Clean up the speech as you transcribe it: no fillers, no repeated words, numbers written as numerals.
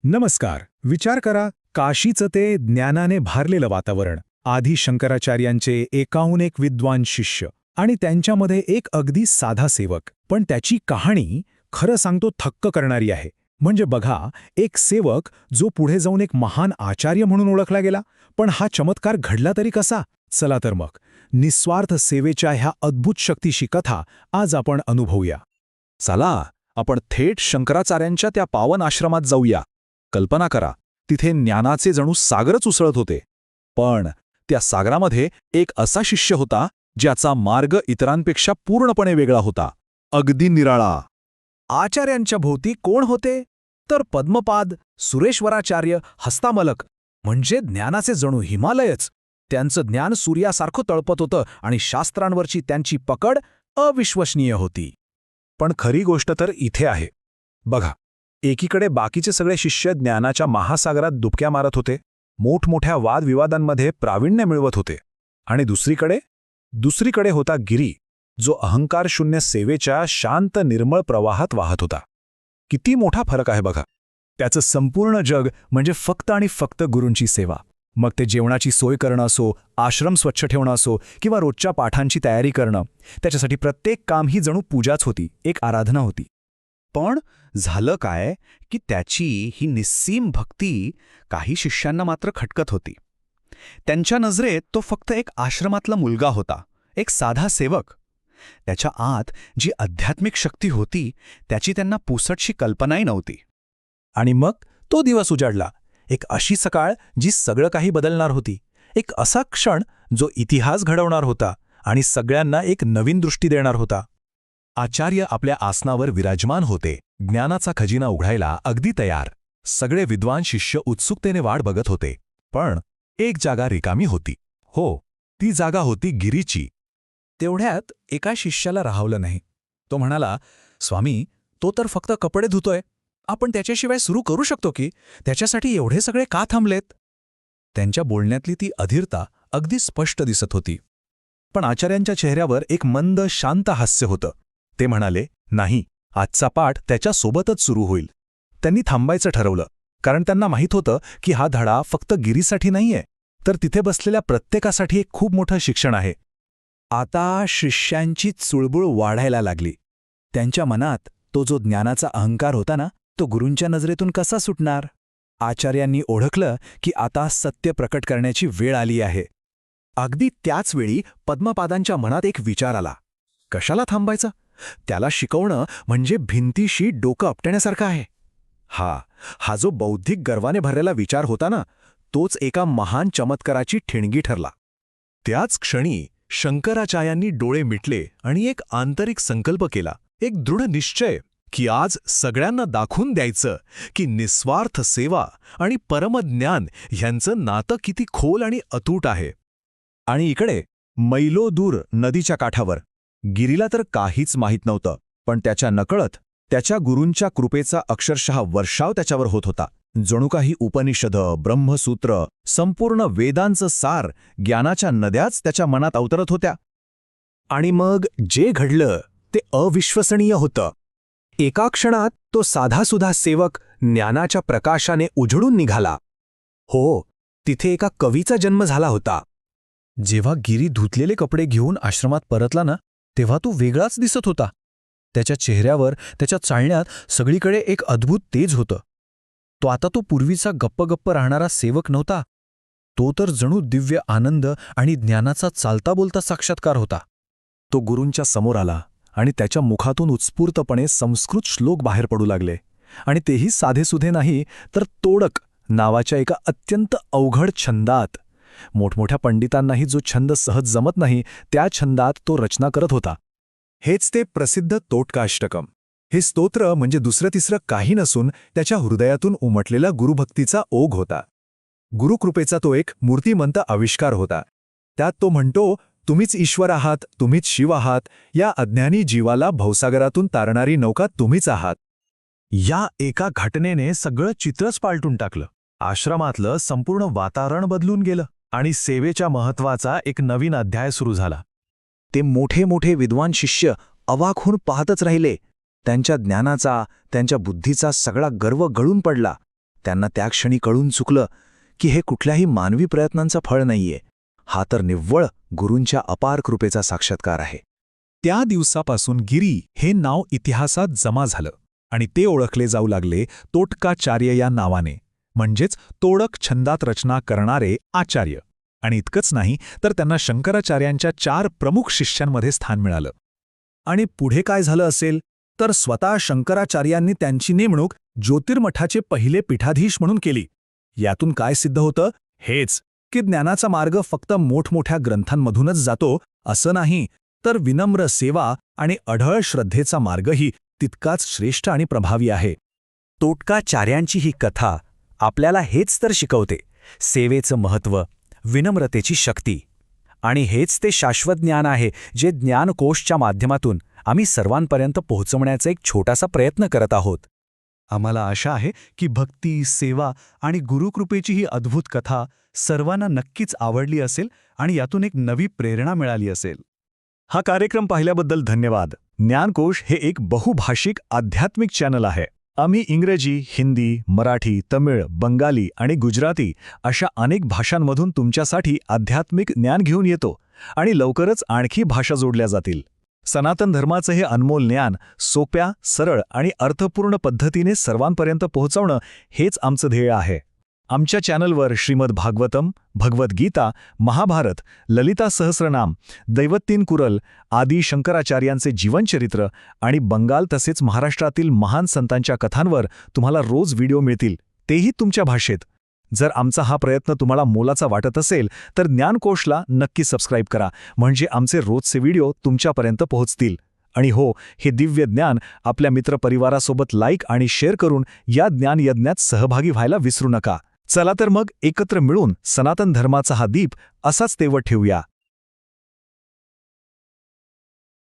नमस्कार. विचार करा, काशीचं ते ज्ञानाने भारलेलं वातावरण, आधी शंकराचार्यांचे एकाहून एक विद्वान शिष्य आणि त्यांच्यामध्ये एक अगदी साधा सेवक. पण त्याची कहाणी खरं सांगतो थक्क करणारी आहे. म्हणजे बघा, एक सेवक जो पुढे जाऊन एक महान आचार्य म्हणून ओळखला गेला. पण हा चमत्कार घडला तरी कसा? चला तर मग निस्वार्थ सेवेच्या ह्या अद्भुत शक्तीची कथा आज आपण अनुभवूया. चला आपण थेट शंकराचार्यांच्या त्या पावन आश्रमात जाऊया. कल्पना करा, तिथे ज्ञानाचे जणू सागरच उसळत होते. पण त्या सागरामध्ये एक असा शिष्य होता ज्याचा मार्ग इतरांपेक्षा पूर्णपणे वेगळा होता, अगदी निराळा. आचार्यांच्या भोवती कोण होते? तर पद्मपाद, सुरेश्वराचार्य, हस्तामलक, म्हणजे ज्ञानाचे जणू हिमालयच. त्यांचं ज्ञान सूर्यासारखं तळपत होतं आणि शास्त्रांवरची त्यांची पकड अविश्वसनीय होती. पण खरी गोष्ट तर इथे आहे. बघा, एकीकडे बाकीचे सगळे शिष्य ज्ञानाच्या महासागरात डुबक्या मारत होते, मोठमोठ्या वादविवादांमध्ये प्रावीण्य मिळवत होते. आणि दुसरीकडे होता गिरी, जो अहंकारशून्य सेवेच्या शांत निर्मळ प्रवाहात वाहत होता. किती मोठा फरक आहे बघा. त्याचं संपूर्ण जग म्हणजे फक्त आणि फक्त गुरूंची सेवा. मग ते जेवणाची सोय करणं असो, आश्रम स्वच्छ ठेवणं असो किंवा रोजच्या पाठांची तयारी करणं, त्याच्यासाठी प्रत्येक काम ही जणू पूजाच होती, एक आराधना होती. पण झालं काय की त्याची ही निस्सीम भक्ती काही शिष्यांना मात्र खटकत होती. त्यांच्या नजरेत तो फक्त एक आश्रमातला मुलगा होता, एक साधा सेवक. त्याच्या आत जी आध्यात्मिक शक्ती होती त्याची त्यांना पुसटशी कल्पनाही नव्हती. आणि मग तो दिवस उजाडला. एक अशी सकाळ जी सगळं काही बदलणार होती. एक असा क्षण जो इतिहास घडवणार होता आणि सगळ्यांना एक नवीन दृष्टी देणार होता. आचार्य आपल्या आसनावर विराजमान होते, ज्ञानाचा खजिना उघडायला अगदी तयार. सगळे विद्वान शिष्य उत्सुकतेने वाट बघत होते. पण एक जागा रिकामी होती. हो, ती जागा होती गिरीची. तेवढ्यात एका शिष्याला राहवलं नाही. तो म्हणाला, स्वामी, तो तर फक्त कपडे धुतोय. आपण त्याच्याशिवाय सुरू करू शकतो की? त्याच्यासाठी एवढे सगळे का थांबलेत? त्यांच्या बोलण्यातली ती अधीरता अगदी स्पष्ट दिसत होती. पण आचार्यांच्या चेहऱ्यावर एक मंद शांत हास्य होतं. ते म्हणाले, नाही, आजचा पाठ त्याच्यासोबतच सुरू होईल. त्यांनी थांबायचं ठरवलं, कारण त्यांना माहीत होतं की हा धडा फक्त गिरीसाठी नाहीये, तर तिथे बसलेल्या प्रत्येकासाठी एक खूप मोठं शिक्षण आहे. आता शिष्यांची चुळबुळ वाढायला लागली. त्यांच्या मनात तो जो ज्ञानाचा अहंकार होता ना, तो गुरूंच्या नजरेतून कसा सुटणार? आचार्यांनी ओळखलं की आता सत्य प्रकट करण्याची वेळ आली आहे. अगदी त्याच वेळी पद्मपादांच्या मनात एक विचार आला. कशाला थांबायचं? त्याला शिकवणं म्हणजे भिंतीशी डोकं आपटण्यासारखं आहे. हा जो बौद्धिक गर्वाने भरलेला विचार होता ना, तोच एका महान चमत्काराची ठिणगी ठरला. त्याच क्षणी शंकराचार्यांनी डोळे मिटले आणि एक आंतरिक संकल्प केला, एक दृढ निश्चय की आज सगळ्यांना दाखवून द्यायचं की निस्वार्थ सेवा आणि परमज्ञान ह्यांचं नातं किती खोल आणि अतूट आहे. आणि इकडे मैलो दूर नदीच्या काठावर गिरीला तर काहीच माहीत नव्हतं, पण त्याच्या नकळत त्याच्या गुरूंच्या कृपेचा अक्षरशः वर्षाव त्याच्यावर होत होता. जणू काही उपनिषदं, ब्रह्मसूत्र, संपूर्ण वेदांचं सार, ज्ञानाच्या नद्याच त्याच्या मनात अवतरत होत्या. आणि मग जे घडलं ते अविश्वसनीय होतं. एका क्षणात तो साधासुधा सेवक ज्ञानाच्या प्रकाशाने उजळून निघाला. हो, तिथे एका कवीचा जन्म झाला होता. जेव्हा गिरी धुतलेले कपडे घेऊन आश्रमात परतला ना, तेव्हा तो वेगळाच दिसत होता. त्याच्या चेहऱ्यावर, त्याच्या चालण्यात सगळीकडे एक अद्भुत तेज होतं. तो पूर्वीचा गप्प राहणारा सेवक नव्हता. तो तर जणू दिव्य आनंद आणि ज्ञानाचा चालता बोलता साक्षात्कार होता. तो गुरूंच्या समोर आला आणि त्याच्या मुखातून उत्स्फूर्तपणे संस्कृत श्लोक बाहेर पडू लागले. आणि तेही साधेसुधे नाही, तर तोडक नावाच्या एका अत्यंत अवघड छंदात. मोठमोठ्या पंडितांनाही जो छंद सहज जमत नाही, त्या छंदात तो रचना करत होता. हेच ते प्रसिद्ध तोटकाष्टकम. हे स्तोत्र म्हणजे दुसरं तिसरं काही नसून त्याच्या हृदयातून उमटलेला गुरुभक्तीचा ओघ होता. गुरुकृपेचा तो एक मूर्तिमंत आविष्कार होता. त्यात तो म्हणतो, तुम्हीच ईश्वर आहात, तुम्हीच शिव आहात, या अज्ञानी जीवाला भवसागरातून तारणारी नौका तुम्हीच आहात. या एका घटनेने सगळं चित्रच पालटून टाकलं. आश्रमातलं संपूर्ण वातावरण बदलून गेलं आणि सेवेच्या महत्वाचा एक नवीन अध्याय सुरू झाला. ते मोठे मोठे विद्वान शिष्य अवाक होऊन पाहतच राहिले. त्यांच्या ज्ञानाचा, त्यांच्या बुद्धीचा सगळा गर्व गळून पडला. त्यांना त्या क्षणी कळून चुकलं की हे कुठल्याही मानवी प्रयत्नांचं फळ नाहीये. हा तर निव्वळ गुरूंच्या अपार कृपेचा साक्षात्कार आहे. त्या दिवसापासून गिरी हे नाव इतिहासात जमा झालं आणि ते ओळखले जाऊ लागले तोटकाचार्य या नावाने, म्हणजेच तोडक छंदात रचना करणारे आचार्य. आणि इतकंच नाही तर त्यांना शंकराचार्यांच्या 4 प्रमुख शिष्यांमध्ये स्थान मिळालं. आणि पुढे काय झालं असेल तर स्वतः शंकराचार्यांनी त्यांची नेमणूक ज्योतिर्मठाचे पहिले पीठाधीश म्हणून केली. यातून काय सिद्ध होतं? हेच की ज्ञानाचा मार्ग फक्त मोठमोठ्या ग्रंथांमधूनच जातो असं नाही, तर विनम्र सेवा आणि अढळ श्रद्धेचा मार्गही तितकाच श्रेष्ठ आणि प्रभावी आहे. तोटकाचार्यांची ही कथा आपल्याला हेच तर शिकवते, सेवेचं महत्त्व, विनम्रतेची शक्ती. आणि हेच ते शाश्वत ज्ञान आहे जे ज्ञानकोशच्या माध्यमातून आम्ही सर्वांपर्यंत पोहोचवण्याचा एक छोटासा प्रयत्न करत आहोत. आम्हाला आशा आहे की भक्ती, सेवा आणि गुरुकृपेची ही अद्भुत कथा सर्वांना नक्कीच आवडली असेल आणि यातून एक नवी प्रेरणा मिळाली असेल. हा कार्यक्रम पाहिल्याबद्दल धन्यवाद. ज्ञानकोश हे एक बहुभाषिक आध्यात्मिक चॅनल आहे. आम्ही इंग्रजी, हिंदी, मराठी, तमिळ, बंगाली आणि गुजराती अशा अनेक भाषांमधून तुमच्यासाठी आध्यात्मिक ज्ञान घेऊन येतो आणि लवकरच आणखी भाषा जोडल्या जातील. सनातन धर्माचं हे अनमोल ज्ञान सोप्या, सरळ आणि अर्थपूर्ण पद्धतीने सर्वांपर्यंत पोहोचवणं हेच आमचं ध्येय आहे. आमच्या चॅनलवर श्रीमद भागवतम, भगवद्गीता, महाभारत, ललिता सहस्रनाम, दैवत्तीन कुरल आदी शंकराचार्यांचे जीवनचरित्र आणि बंगाल तसेच महाराष्ट्रातील महान संतांच्या कथांवर तुम्हाला रोज व्हिडिओ मिळतील, तेही तुमच्या भाषेत. जर आमचा हा प्रयत्न तुम्हाला मोलाचा वाटत असेल तर ज्ञानकोशला नक्की सबस्क्राईब करा, म्हणजे आमचे रोजचे व्हिडिओ तुमच्यापर्यंत पोहोचतील. आणि हो, हे दिव्य ज्ञान आपल्या मित्रपरिवारासोबत लाईक आणि शेअर करून या ज्ञानयज्ञात सहभागी व्हायला विसरू नका. चला तर मग एकत्र मिळून सनातन धर्माचा हा दीप असाच तेवत ठेवूया.